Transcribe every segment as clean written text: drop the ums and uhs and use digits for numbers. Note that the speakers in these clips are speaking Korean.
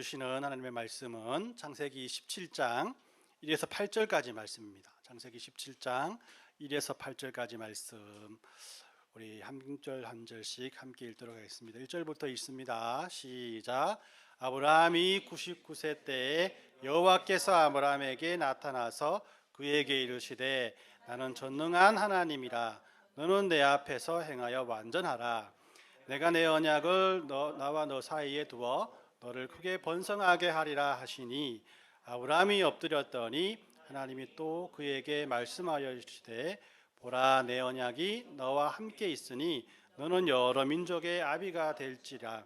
주시는 하나님의 말씀은 창세기 17장 1에서 8절까지 말씀입니다. 창세기 17장 1에서 8절까지 말씀 우리 한 절 한 절씩 함께 읽도록 하겠습니다. 1절부터 읽습니다. 시작. 아브라함이 99세 때에 여호와께서 아브라함에게 나타나서 그에게 이르시되 나는 전능한 하나님이라. 너는 내 앞에서 행하여 완전하라. 내가 내 언약을 나와 너 사이에 두어 너를 크게 번성하게 하리라 하시니 아브라함이 엎드렸더니 하나님이 또 그에게 말씀하여 이르시되 보라 내 언약이 너와 함께 있으니 너는 여러 민족의 아비가 될지라.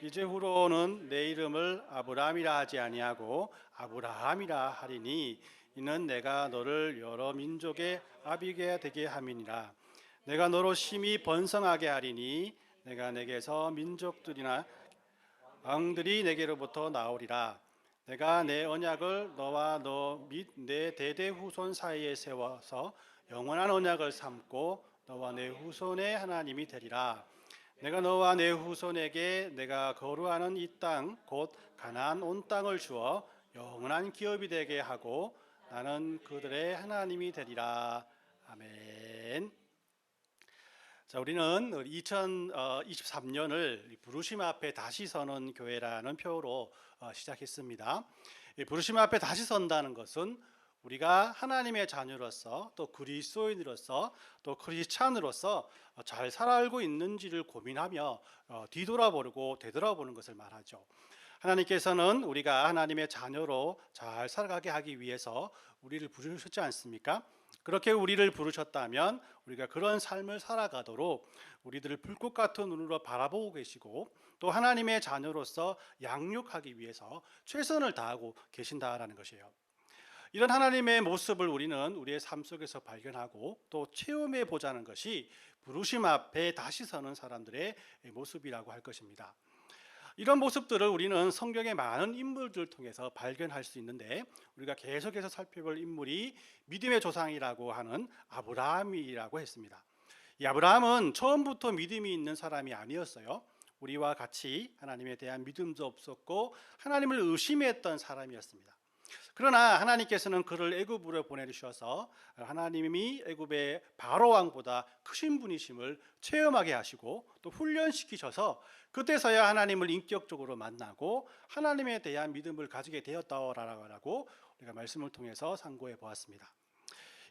이제후로는 내 이름을 아브라함이라 하지 아니하고 아브라함이라 하리니 이는 내가 너를 여러 민족의 아비가 되게 함이니라. 내가 너로 심히 번성하게 하리니 내가 내게서 민족들이나 왕들이 내게로부터 나오리라. 내가 내 언약을 너와 너 및 내 대대 후손 사이에 세워서 영원한 언약을 삼고 너와 내 후손의 하나님이 되리라. 내가 너와 내 후손에게 내가 거류하는 이 땅 곧 가나안 온 땅을 주어 영원한 기업이 되게 하고 나는 그들의 하나님이 되리라. 아멘. 자, 우리는 2023년을 부르심 앞에 다시 서는 교회라는 표로 시작했습니다. 부르심 앞에 다시 선다는 것은 우리가 하나님의 자녀로서 또 그리스도인으로서 또 크리스찬으로서 잘 살아가고 있는지를 고민하며 뒤돌아보고 되돌아보는 것을 말하죠. 하나님께서는 우리가 하나님의 자녀로 잘 살아가게 하기 위해서 우리를 부르셨지 않습니까? 그렇게 우리를 부르셨다면 우리가 그런 삶을 살아가도록 우리들을 불꽃 같은 눈으로 바라보고 계시고 또 하나님의 자녀로서 양육하기 위해서 최선을 다하고 계신다라는 것이에요. 이런 하나님의 모습을 우리는 우리의 삶 속에서 발견하고 또 체험해 보자는 것이 부르심 앞에 다시 서는 사람들의 모습이라고 할 것입니다. 이런 모습들을 우리는 성경의 많은 인물들을 통해서 발견할 수 있는데 우리가 계속해서 살펴볼 인물이 믿음의 조상이라고 하는 아브라함이라고 했습니다. 이 아브라함은 처음부터 믿음이 있는 사람이 아니었어요. 우리와 같이 하나님에 대한 믿음도 없었고 하나님을 의심했던 사람이었습니다. 그러나 하나님께서는 그를 애굽으로 보내주셔서 하나님이 애굽의 바로 왕보다 크신 분이심을 체험하게 하시고 또 훈련시키셔서 그때서야 하나님을 인격적으로 만나고 하나님에 대한 믿음을 가지게 되었다라고 우리가 말씀을 통해서 상고해 보았습니다.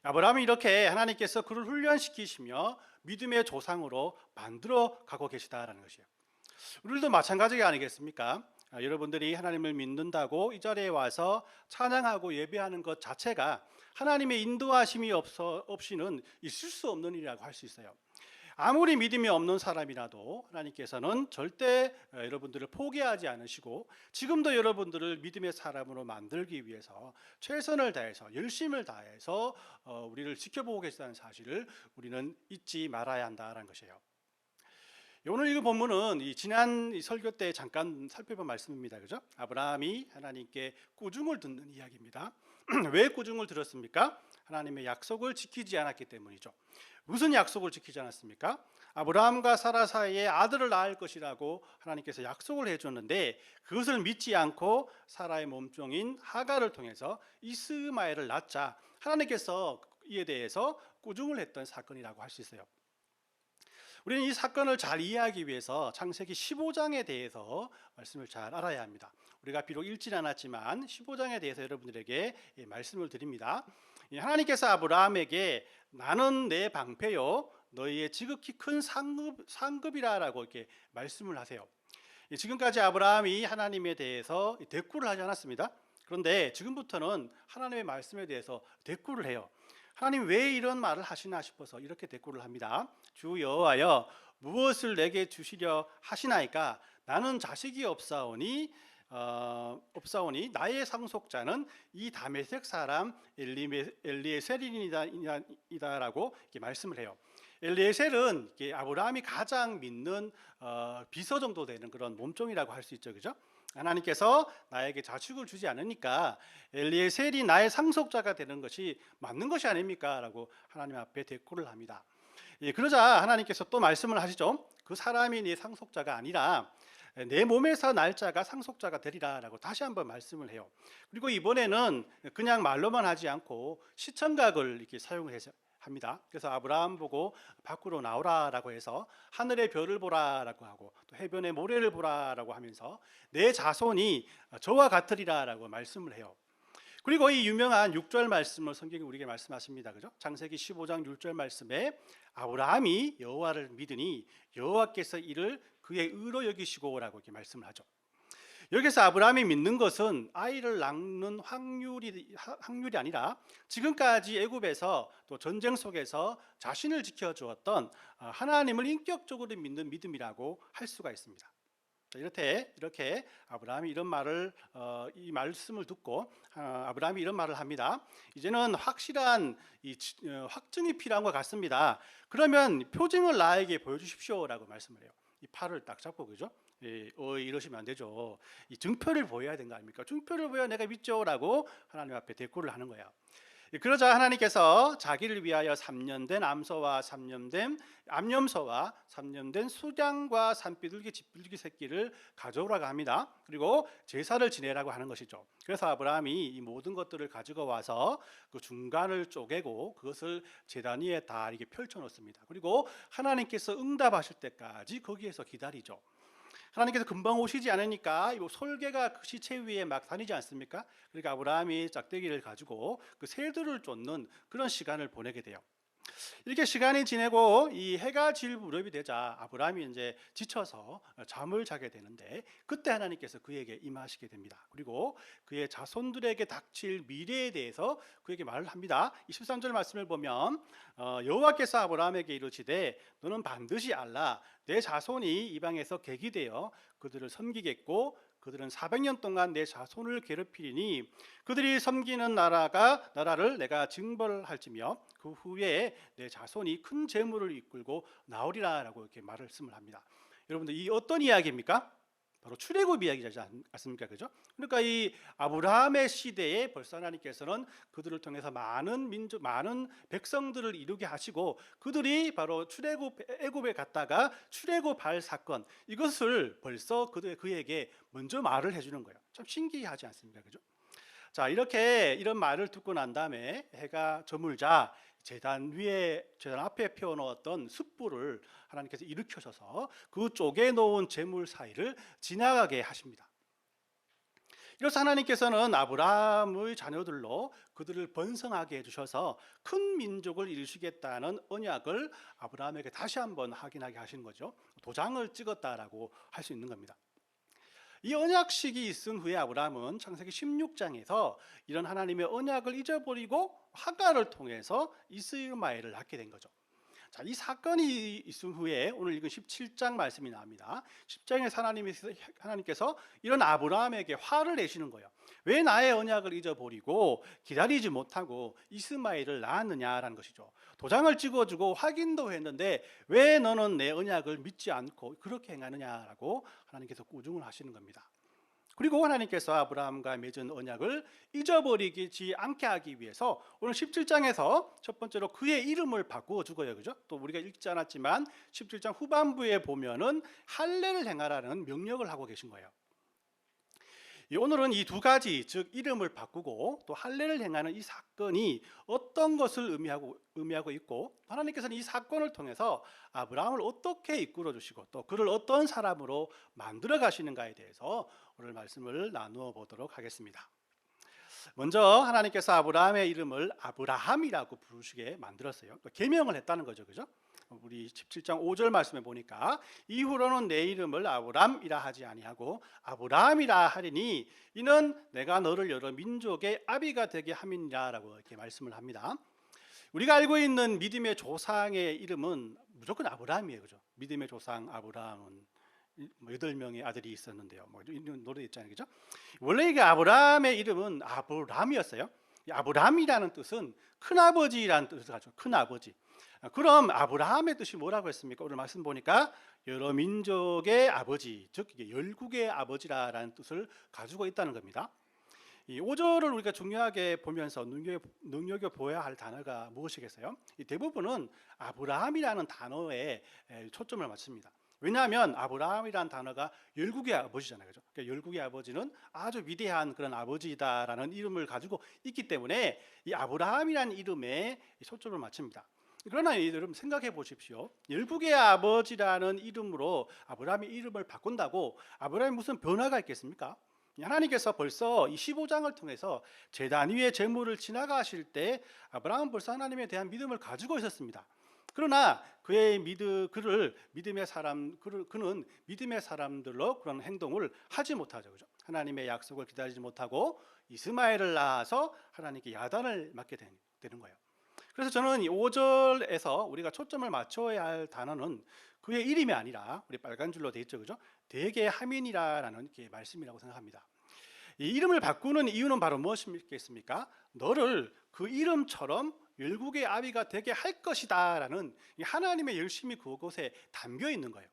아브라함이 이렇게 하나님께서 그를 훈련시키시며 믿음의 조상으로 만들어 가고 계시다라는 것이에요. 우리도 마찬가지가 아니겠습니까? 여러분들이 하나님을 믿는다고 이 자리에 와서 찬양하고 예배하는 것 자체가 하나님의 인도하심이 없이는 있을 수 없는 일이라고 할 수 있어요. 아무리 믿음이 없는 사람이라도 하나님께서는 절대 여러분들을 포기하지 않으시고 지금도 여러분들을 믿음의 사람으로 만들기 위해서 최선을 다해서 열심을 다해서 우리를 지켜보고 계시다는 사실을 우리는 잊지 말아야 한다는 것이에요. 오늘 이 본문은 지난 설교 때 잠깐 살펴본 말씀입니다. 그죠? 아브라함이 하나님께 꾸중을 듣는 이야기입니다. 왜 꾸중을 들었습니까? 하나님의 약속을 지키지 않았기 때문이죠. 무슨 약속을 지키지 않았습니까? 아브라함과 사라 사이에 아들을 낳을 것이라고 하나님께서 약속을 해줬는데 그것을 믿지 않고 사라의 몸종인 하갈을 통해서 이스마엘을 낳자 하나님께서 이에 대해서 꾸중을 했던 사건이라고 할 수 있어요. 우리는 이 사건을 잘 이해하기 위해서 창세기 15장에 대해서 말씀을 잘 알아야 합니다. 우리가 비록 읽진 않았지만 15장에 대해서 여러분들에게 말씀을 드립니다. 하나님께서 아브라함에게 나는 내 방패요 너희의 지극히 큰 상급이라고 이렇게 말씀을 하세요. 지금까지 아브라함이 하나님에 대해서 대꾸를 하지 않았습니다. 그런데 지금부터는 하나님의 말씀에 대해서 대꾸를 해요. 하나님 왜 이런 말을 하시나 싶어서 이렇게 대꾸를 합니다. 주 여호와여 무엇을 내게 주시려 하시나이까 나는 자식이 없사오니 나의 상속자는 이 다메섹 사람 엘리에셀이다라고 이렇게 말씀을 해요. 엘리에셀은 아브라함이 가장 믿는 비서 정도 되는 그런 몸종이라고 할 수 있죠, 그죠? 하나님께서 나에게 자식을 주지 않으니까 엘리에셀이 나의 상속자가 되는 것이 맞는 것이 아닙니까? 라고 하나님 앞에 대꾸를 합니다. 그러자 하나님께서 또 말씀을 하시죠. 그 사람이 네 상속자가 아니라 내 몸에서 날 자가 상속자가 되리라라고 다시 한번 말씀을 해요. 그리고 이번에는 그냥 말로만 하지 않고 시청각을 이렇게 사용해서 합니다. 그래서 아브라함 보고 밖으로 나오라라고 해서 하늘의 별을 보라라고 하고 또 해변의 모래를 보라라고 하면서 내 자손이 저와 같으리라라고 말씀을 해요. 그리고 이 유명한 6절 말씀을 성경이 우리에게 말씀하십니다. 그죠? 창세기 15장 6절 말씀에 아브라함이 여호와를 믿으니 여호와께서 이를 그의 의로 여기시고라고 이렇게 말씀을 하죠. 여기서 아브라함이 믿는 것은 아이를 낳는 확률이 아니라 지금까지 애굽에서 또 전쟁 속에서 자신을 지켜주었던 하나님을 인격적으로 믿는 믿음이라고 할 수가 있습니다. 이렇게 아브라함이 이런 말을 이 말씀을 듣고 아브라함이 이런 말을 합니다. 이제는 확실한 확증이 필요한 것 같습니다. 그러면 표징을 나에게 보여주십시오라고 말씀을 해요. 이 팔을 딱 잡고 그죠? 이러시면 안 되죠. 이 증표를 보여야 되는 거 아닙니까? 증표를 보여 내가 믿죠라고 하나님 앞에 대꾸를 하는 거야. 그러자 하나님께서 자기를 위하여 3년 된 암소와 3년 된 암염소와 3년 된 수장과 산비둘기 집비둘기 새끼를 가져오라고 합니다. 그리고 제사를 지내라고 하는 것이죠. 그래서 아브라함이 이 모든 것들을 가지고 와서 그 중간을 쪼개고 그것을 제단 위에 다 이렇게 펼쳐 놓습니다. 그리고 하나님께서 응답하실 때까지 거기에서 기다리죠. 하나님께서 금방 오시지 않으니까 이 솔개가 그 시체 위에 막 다니지 않습니까? 그러니까 아브라함이 짝대기를 가지고 그 새들을 쫓는 그런 시간을 보내게 돼요. 이렇게 시간이 지내고 이 해가 질 무렵이 되자 아브라함이 이제 지쳐서 잠을 자게 되는데 그때 하나님께서 그에게 임하시게 됩니다. 그리고 그의 자손들에게 닥칠 미래에 대해서 그에게 말을 합니다. 23절 말씀을 보면 여호와께서 아브라함에게 이르시되 너는 반드시 알라 내 자손이 이방에서 객이 되어 그들을 섬기겠고 그들은 400년 동안 내 자손을 괴롭히리니 그들이 섬기는 나라를 내가 징벌할지며 그 후에 내 자손이 큰 재물을 이끌고 나오리라라고 이렇게 말씀을 합니다. 여러분들 이 어떤 이야기입니까? 바로 출애굽 이야기지 않습니까? 그죠? 그러니까 이 아브라함의 시대에 벌써 하나님께서는 그들을 통해서 많은 백성들을 이루게 하시고 그들이 바로 애굽에 갔다가 출애굽할 사건 이것을 벌써 그에게 먼저 말을 해주는 거예요. 참 신기하지 않습니까? 그죠? 자, 이런 말을 듣고 난 다음에 해가 저물자 제단 앞에 피워놓았던 숯불을 하나님께서 일으켜셔서 그 쪼개 놓은 재물 사이를 지나가게 하십니다. 이로써 하나님께서는 아브라함의 자녀들로 그들을 번성하게 해주셔서 큰 민족을 이루시겠다는 언약을 아브라함에게 다시 한번 확인하게 하시는 거죠. 도장을 찍었다라고 할 수 있는 겁니다. 이 언약식이 있은 후에 아브라함은 창세기 16장에서 이런 하나님의 언약을 잊어버리고 하갈을 통해서 이스마엘을 낳게 된 거죠. 자, 이 사건이 있은 후에 오늘 읽은 17장 말씀이 나옵니다. 10장에서 하나님께서 이런 아브라함에게 화를 내시는 거예요. 왜 나의 언약을 잊어버리고 기다리지 못하고 이스마엘을 낳았느냐라는 것이죠. 도장을 찍어주고 확인도 했는데 왜 너는 내 언약을 믿지 않고 그렇게 행하느냐라고 하나님께서 꾸중을 하시는 겁니다. 그리고 하나님께서 아브라함과 맺은 언약을 잊어버리지 않게 하기 위해서 오늘 17장에서 첫 번째로 그의 이름을 바꾸어 주고요. 그죠? 또 우리가 읽지 않았지만 17장 후반부에 보면은 할례를 행하라는 명령을 하고 계신 거예요. 오늘은 이 두 가지, 즉 이름을 바꾸고 또 할례를 행하는 이 사건이 어떤 것을 의미하고 있고 하나님께서는 이 사건을 통해서 아브라함을 어떻게 이끌어 주시고 또 그를 어떤 사람으로 만들어 가시는가에 대해서 오늘 말씀을 나누어 보도록 하겠습니다. 먼저 하나님께서 아브라함의 이름을 아브라함이라고 부르시게 만들었어요. 계명을 했다는 거죠. 그죠? 우리 17장 5절 말씀에 보니까 이후로는 내 이름을 아브람이라 하지 아니하고 아브라함이라 하리니 이는 내가 너를 여러 민족의 아비가 되게 함이니라라고 이렇게 말씀을 합니다. 우리가 알고 있는 믿음의 조상의 이름은 무조건 아브라함이에요. 그죠? 믿음의 조상 아브라함은 8명의 아들이 있었는데요. 이런 노래 있잖아요. 그죠? 원래 이게 아브라함의 이름은 아브람이었어요. 아브람이라는 뜻은 큰아버지라는 뜻을 가지고 큰아버지. 그럼 아브라함의 뜻이 뭐라고 했습니까? 오늘 말씀 보니까 여러 민족의 아버지, 즉 열국의 아버지라는 뜻을 가지고 있다는 겁니다. 이 5절을 우리가 중요하게 보면서 눈여겨보아야 할 단어가 무엇이겠어요? 이 대부분은 아브라함이라는 단어에 초점을 맞춥니다. 왜냐하면 아브라함이라는 단어가 열국의 아버지잖아요. 그죠? 그러니까 열국의 아버지는 아주 위대한 그런 아버지다라는 이름을 가지고 있기 때문에 이 아브라함이라는 이름에 초점을 맞춥니다. 그러나 여러분 생각해 보십시오. 열국의 아버지라는 이름으로 아브라함의 이름을 바꾼다고 아브라함이 무슨 변화가 있겠습니까? 하나님께서 벌써 이 15장을 통해서 제단 위에 제물을 지나가실 때 아브라함은 벌써 하나님에 대한 믿음을 가지고 있었습니다. 그러나 그는 믿음의 사람들로 그런 행동을 하지 못하죠. 그죠? 하나님의 약속을 기다리지 못하고 이스마엘을 낳아서 하나님께 야단을 맞게 되는 거예요. 그래서 저는 이 5절에서 우리가 초점을 맞춰야 할 단어는 그의 이름이 아니라 우리 빨간 줄로 되어 있죠. 그죠? 되게 하민이라는 말씀이라고 생각합니다. 이 이름을 바꾸는 이유는 바로 무엇이겠습니까? 너를 그 이름처럼 열국의 아비가 되게 할 것이다라는 하나님의 열심이 그곳에 담겨 있는 거예요.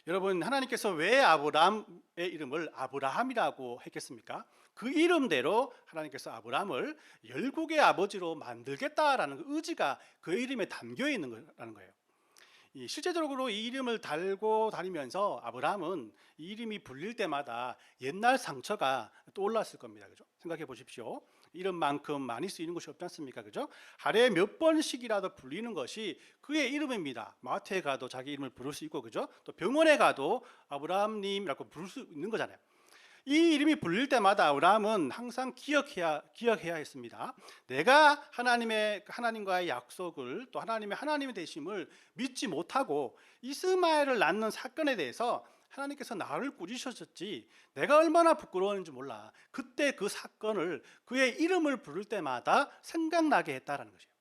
여러분, 하나님께서 왜 아브라함의 이름을 아브라함이라고 했겠습니까? 그 이름대로 하나님께서 아브라함을 열국의 아버지로 만들겠다라는 의지가 그의 이름에 담겨 있는 거라는 거예요. 실제적으로 이 이름을 달고 다니면서 아브라함은 이 이름이 불릴 때마다 옛날 상처가 떠올랐을 겁니다. 그죠? 생각해 보십시오. 이름만큼 많이 쓰이는 것이 없지 않습니까? 그죠? 하루에 몇 번씩이라도 불리는 것이 그의 이름입니다. 마트에 가도 자기 이름을 부를 수 있고, 그죠? 또 병원에 가도 아브라함님이라고 부를 수 있는 거잖아요. 이 이름이 불릴 때마다 아브라함은 항상 기억해야 했습니다. 내가 하나님과의 약속을 또 하나님의 되심을 믿지 못하고 이스마엘을 낳는 사건에 대해서 하나님께서 나를 꾸짖으셨지 내가 얼마나 부끄러웠는지 몰라. 그때 그 사건을 그의 이름을 부를 때마다 생각나게 했다라는 것이에요.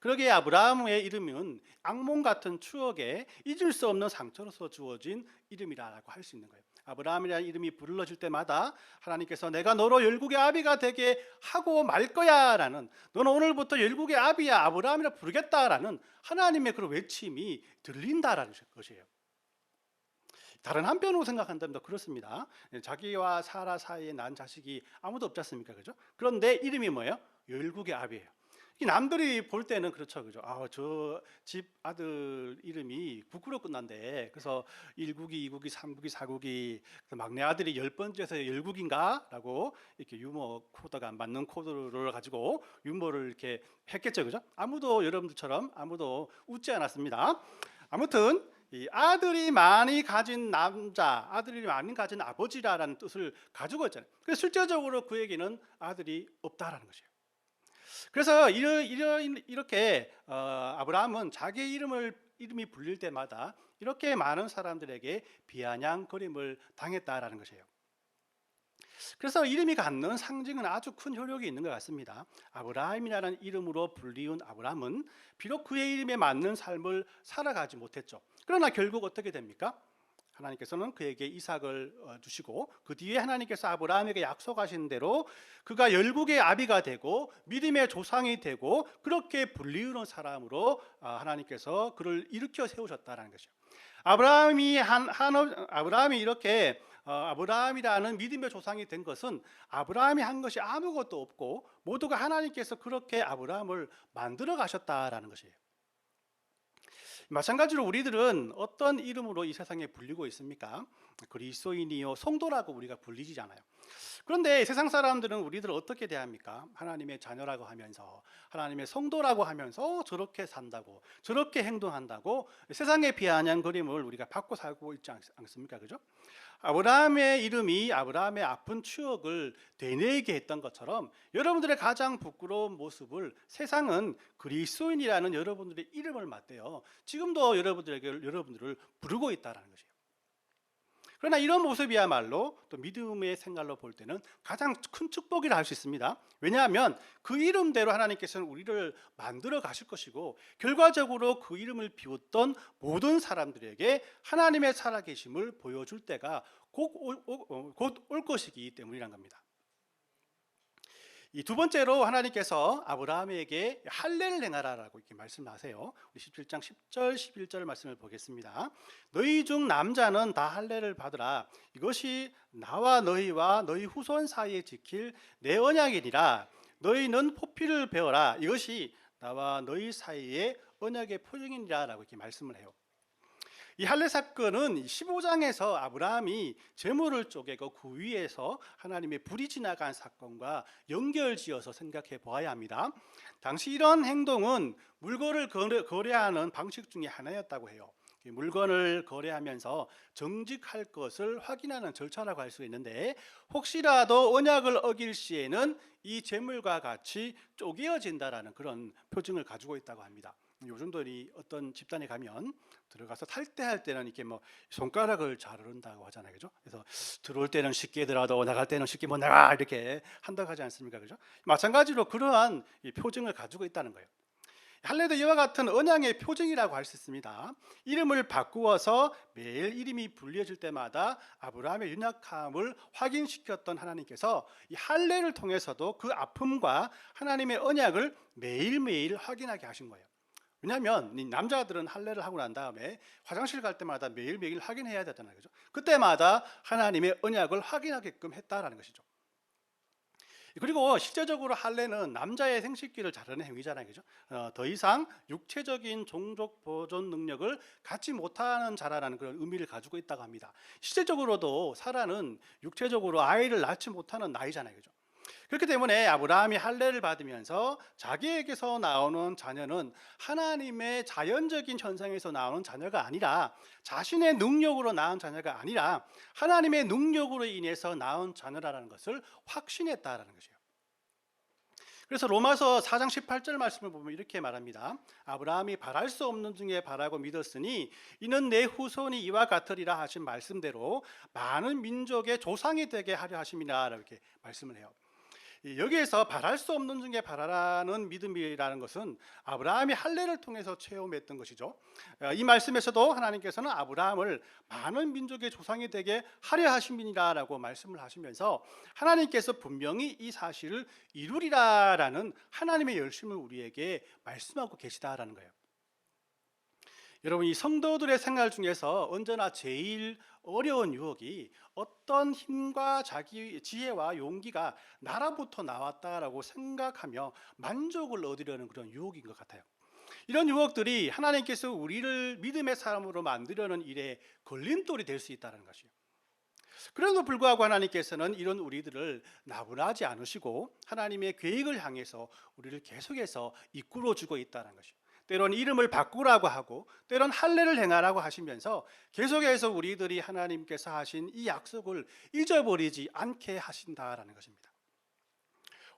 그러기에 아브라함의 이름은 악몽 같은 추억에 잊을 수 없는 상처로서 주어진 이름이라고 할 수 있는 거예요. 아브라함이라는 이름이 불러질 때마다 하나님께서 내가 너로 열국의 아비가 되게 하고 말 거야 라는, 너는 오늘부터 열국의 아비야, 아브라함이라 부르겠다라는 하나님의 그런 외침이 들린다라는 것이에요. 다른 한편으로 생각한다면 그렇습니다. 자기와 사라 사이에 난 자식이 아무도 없지 않습니까? 그죠? 그런데 이름이 뭐예요? 열국의 아비예요. 남들이 볼 때는 그렇죠, 그죠? 저 집 아들 이름이 국구로 끝난대. 그래서 1국이, 2국이, 3국이, 4국이, 막내 아들이 10번째에서 열국인가라고 이렇게 유머 코드가 안 맞는 코드를 가지고 유머를 이렇게 했겠죠, 그죠? 여러분들처럼 아무도 웃지 않았습니다. 아무튼 이 아들이 많이 가진 남자, 아들이 많이 가진 아버지라는 뜻을 가지고 있잖아요. 그래서 실제적으로 그에게는 아들이 없다라는 것이에요. 그래서 이렇게 아브라함은 자기 이름이 불릴 때마다 이렇게 많은 사람들에게 비아냥거림을 당했다라는 것이에요. 그래서 이름이 갖는 상징은 아주 큰 효력이 있는 것 같습니다. 아브라함이라는 이름으로 불리운 아브라함은 비록 그의 이름에 맞는 삶을 살아가지 못했죠. 그러나 결국 어떻게 됩니까? 하나님께서는 그에게 이삭을 주시고 그 뒤에 하나님께서 아브라함에게 약속하신 대로 그가 열국의 아비가 되고 믿음의 조상이 되고 그렇게 불리우는 사람으로 하나님께서 그를 일으켜 세우셨다는 것이죠. 아브라함이 이렇게 아브라함이라는 믿음의 조상이 된 것은 아브라함이 한 것이 아무것도 없고 모두가 하나님께서 그렇게 아브라함을 만들어 가셨다라는 것이에요. 마찬가지로 우리들은 어떤 이름으로 이 세상에 불리고 있습니까? 그리스도인이요 성도라고 우리가 불리잖아요. 그런데 세상 사람들은 우리들을 어떻게 대합니까? 하나님의 자녀라고 하면서, 하나님의 성도라고 하면서 저렇게 산다고, 저렇게 행동한다고 세상의 비아냥거림을 우리가 받고 살고 있지 않습니까? 그죠? 아브라함의 이름이 아브라함의 아픈 추억을 되뇌이게 했던 것처럼 여러분들의 가장 부끄러운 모습을 세상은 그리스도인이라는 여러분들의 이름을 맞대요. 지금도 여러분들을 부르고 있다는 것이에요. 그러나 이런 모습이야말로 또 믿음의 생활로 볼 때는 가장 큰 축복이라 할 수 있습니다. 왜냐하면 그 이름대로 하나님께서는 우리를 만들어 가실 것이고 결과적으로 그 이름을 비웃던 모든 사람들에게 하나님의 살아계심을 보여줄 때가 곧 올 것이기 때문이란 겁니다. 이 두 번째로 하나님께서 아브라함에게 할례를 행하라라고 이렇게 말씀하세요. 우리 17장 10절 11절 말씀을 보겠습니다. 너희 중 남자는 다 할례를 받으라. 이것이 나와 너희와 너희 후손 사이에 지킬 내 언약이니라. 너희는 포피를 베어라. 이것이 나와 너희 사이의 언약의 표징이니라라고 이렇게 말씀을 해요. 이 할례 사건은 15장에서 아브라함이 재물을 쪼개고 그 위에서 하나님의 불이 지나간 사건과 연결지어서 생각해 보아야 합니다. 당시 이런 행동은 물건을 거래하는 방식 중에 하나였다고 해요. 물건을 거래하면서 정직할 것을 확인하는 절차라고 할 수 있는데, 혹시라도 언약을 어길 시에는 이 재물과 같이 쪼개어진다라는 그런 표징을 가지고 있다고 합니다. 요즘도 어떤 집단에 가면 들어가서 탈퇴할 때는 이렇게 뭐 손가락을 자르는다고 하잖아요, 그죠? 그래서 들어올 때는 쉽게 들어가도 나갈 때는 쉽게 못 나가 이렇게 한다고 하지 않습니까, 그죠? 마찬가지로 그러한 이 표징을 가지고 있다는 거예요. 할례도 이와 같은 언약의 표징이라고 할 수 있습니다. 이름을 바꾸어서 매일 이름이 불려질 때마다 아브라함의 연약함을 확인시켰던 하나님께서 이 할례를 통해서도 그 아픔과 하나님의 언약을 매일매일 확인하게 하신 거예요. 왜냐하면 이 남자들은 할례를 하고 난 다음에 화장실 갈 때마다 매일매일 확인해야 되잖아요, 그죠? 그때마다 하나님의 언약을 확인하게끔 했다라는 것이죠. 그리고 실제적으로 할례는 남자의 생식기를 자르는 행위잖아요, 그죠? 더 이상 육체적인 종족 보존 능력을 갖지 못하는 자라라는 그런 의미를 가지고 있다고 합니다. 실제적으로도 사라는 육체적으로 아이를 낳지 못하는 나이잖아요, 그죠? 그렇기 때문에 아브라함이 할례를 받으면서 자기에게서 나오는 자녀는 하나님의 자연적인 현상에서 나오는 자녀가 아니라, 자신의 능력으로 낳은 자녀가 아니라 하나님의 능력으로 인해서 낳은 자녀라는 것을 확신했다라는 것이에요. 그래서 로마서 4장 18절 말씀을 보면 이렇게 말합니다. 아브라함이 바랄 수 없는 중에 바라고 믿었으니 이는 내 후손이 이와 같으리라 하신 말씀대로 많은 민족의 조상이 되게 하려 하심이라, 이렇게 말씀을 해요. 여기에서 바랄 수 없는 중에 바라라는 믿음이라는 것은 아브라함이 할례를 통해서 체험했던 것이죠. 이 말씀에서도 하나님께서는 아브라함을 많은 민족의 조상이 되게 하려 하심이라라고 말씀을 하시면서 하나님께서 분명히 이 사실을 이루리라라는 하나님의 열심을 우리에게 말씀하고 계시다라는 거예요. 여러분, 이 성도들의 생활 중에서 언제나 제일 어려운 유혹이 어떤 힘과 자기 지혜와 용기가 나라부터 나왔다라고 생각하며 만족을 얻으려는 그런 유혹인 것 같아요. 이런 유혹들이 하나님께서 우리를 믿음의 사람으로 만들려는 일에 걸림돌이 될 수 있다는 것이에요. 그래도 불구하고 하나님께서는 이런 우리들을 나분하지 않으시고 하나님의 계획을 향해서 우리를 계속해서 이끌어주고 있다는 것이에요. 때론 이름을 바꾸라고 하고 때론 할례를 행하라고 하시면서 계속해서 우리들이 하나님께서 하신 이 약속을 잊어버리지 않게 하신다라는 것입니다.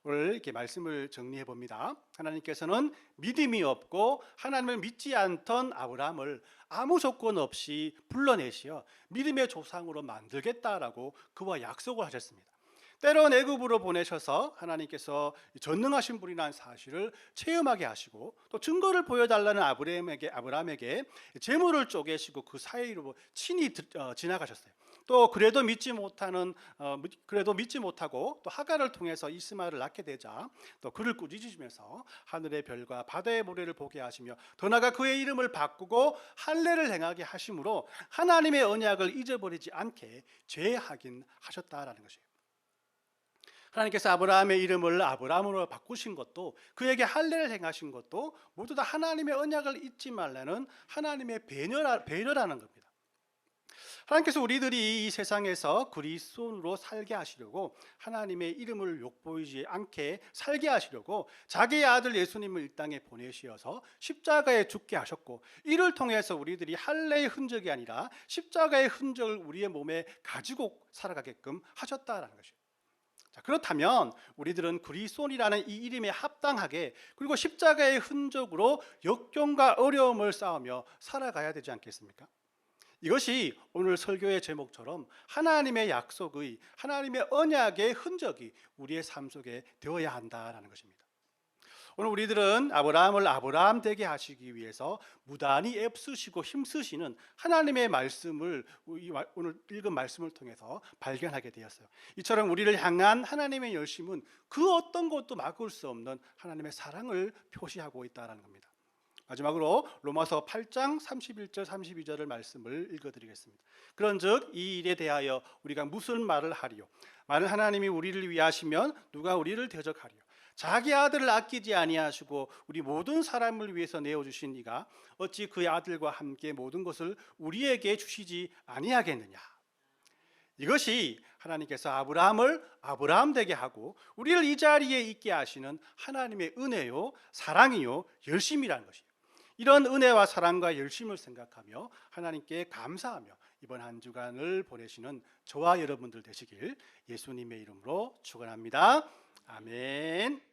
오늘 이렇게 말씀을 정리해 봅니다. 하나님께서는 믿음이 없고 하나님을 믿지 않던 아브라함을 아무 조건 없이 불러내시어 믿음의 조상으로 만들겠다라고 그와 약속을 하셨습니다. 때론 애굽으로 보내셔서 하나님께서 전능하신 분이라는 사실을 체험하게 하시고, 또 증거를 보여달라는 아브라함에게 재물을 쪼개시고 그 사이로 친히 지나가셨어요. 또 그래도 믿지 못하고 또 하갈을 통해서 이스마엘을 낳게 되자 또 그를 꾸짖으시면서 하늘의 별과 바다의 모래를 보게 하시며 더 나아가 그의 이름을 바꾸고 할례를 행하게 하심으로 하나님의 언약을 잊어버리지 않게 재확인하셨다라는 것이에요. 하나님께서 아브라함의 이름을 아브라함으로 바꾸신 것도, 그에게 할례를 행하신 것도 모두 다 하나님의 언약을 잊지 말라는 하나님의 배려라는 겁니다. 하나님께서 우리들이 이 세상에서 그리스도인으로 살게 하시려고, 하나님의 이름을 욕보이지 않게 살게 하시려고 자기의 아들 예수님을 이 땅에 보내시어서 십자가에 죽게 하셨고, 이를 통해서 우리들이 할례의 흔적이 아니라 십자가의 흔적을 우리의 몸에 가지고 살아가게끔 하셨다라는 것이에요. 자, 그렇다면 우리들은 그리스도인이라는 이 이름에 합당하게, 그리고 십자가의 흔적으로 역경과 어려움을 싸우며 살아가야 되지 않겠습니까? 이것이 오늘 설교의 제목처럼 하나님의 약속의, 하나님의 언약의 흔적이 우리의 삶 속에 되어야 한다라는 것입니다. 오늘 우리들은 아브라함을 아브라함 되게 하시기 위해서 무단히 애쓰시고 힘쓰시는 하나님의 말씀을 오늘 읽은 말씀을 통해서 발견하게 되었어요. 이처럼 우리를 향한 하나님의 열심은 그 어떤 것도 막을 수 없는 하나님의 사랑을 표시하고 있다는 겁니다. 마지막으로 로마서 8장 31절 32절을 말씀을 읽어드리겠습니다. 그런즉 이 일에 대하여 우리가 무슨 말을 하리요? 만일 하나님이 우리를 위하시면 누가 우리를 대적하리요? 자기 아들을 아끼지 아니하시고 우리 모든 사람을 위해서 내어주신 이가 어찌 그의 아들과 함께 모든 것을 우리에게 주시지 아니하겠느냐? 이것이 하나님께서 아브라함을 아브라함 되게 하고 우리를 이 자리에 있게 하시는 하나님의 은혜요, 사랑이요, 열심이라는 것이에요. 이런 은혜와 사랑과 열심을 생각하며 하나님께 감사하며 이번 한 주간을 보내시는 저와 여러분들 되시길 예수님의 이름으로 축원합니다. 아멘.